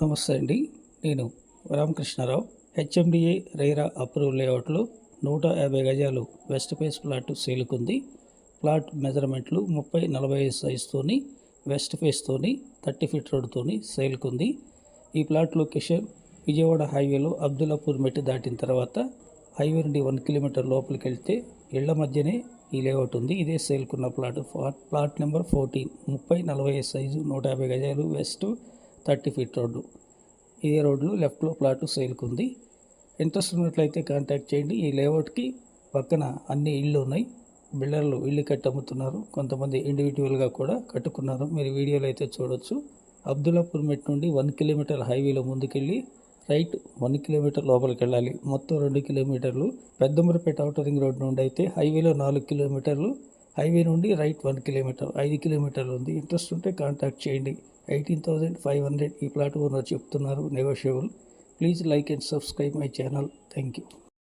నమస్తే అండి. నేను రామకృష్ణారావు. హెచ్ఎండిఏ రైరా అప్రూవ్ లేఅవుట్లో 150 గజాలు వెస్ట్ ఫేస్ ప్లాట్ సేలుకుంది. ప్లాట్ మెజర్మెంట్లు 30-40 సైజుతోని వెస్ట్ ఫేస్తోని 30 ఫీట్ రోడ్తోని సేల్కుంది. ఈ ప్లాట్ లొకేషన్ విజయవాడ హైవేలో అబ్దుల్లాపూర్ మెట్టు దాటిన తర్వాత హైవే నుండి 1 కిలోమీటర్ లోపలికి వెళ్తే ఇళ్ల మధ్యనే ఈ లేఅవుట్ ఉంది. ఇదే సేల్కున్న ప్లాట్ నెంబర్ 14. 30-40 సైజు 150 గజాలు వెస్ట్ 30 ఫీట్ రోడ్డు. ఇదే రోడ్లు లెఫ్ట్లో ప్లాటు సేల్కుంది. ఇంట్రెస్ట్ ఉన్నట్లయితే కాంటాక్ట్ చేయండి. ఈ లేఅవుట్కి పక్కన అన్ని ఇళ్ళు ఉన్నాయి. బిల్డర్లు ఇల్లు కట్టి అమ్ముతున్నారు. కొంతమంది ఇండివిజువల్గా కూడా కట్టుకున్నారు. మీరు వీడియోలో అయితే చూడొచ్చు. అబ్దుల్లాపూర్ మెట్ నుండి 1 కిలోమీటర్ హైవేలో ముందుకెళ్ళి రైట్ 1 కిలోమీటర్ లోపలికి వెళ్ళాలి. మొత్తం 2 కిలోమీటర్లు. పెద్దమరపేట ఔటర్ రింగ్ రోడ్ నుండి అయితే హైవేలో 4 కిలోమీటర్లు, హైవే నుండి రైట్ 1 కిలోమీటర్, 5 కిలోమీటర్లు ఉంది. ఇంట్రెస్ట్ ఉంటే కాంటాక్ట్ చేయండి. 18,500 ఈ ప్లాట్ ఓనర్ చెప్తున్నారు. Negotiable. Please like and subscribe my channel. Thank you.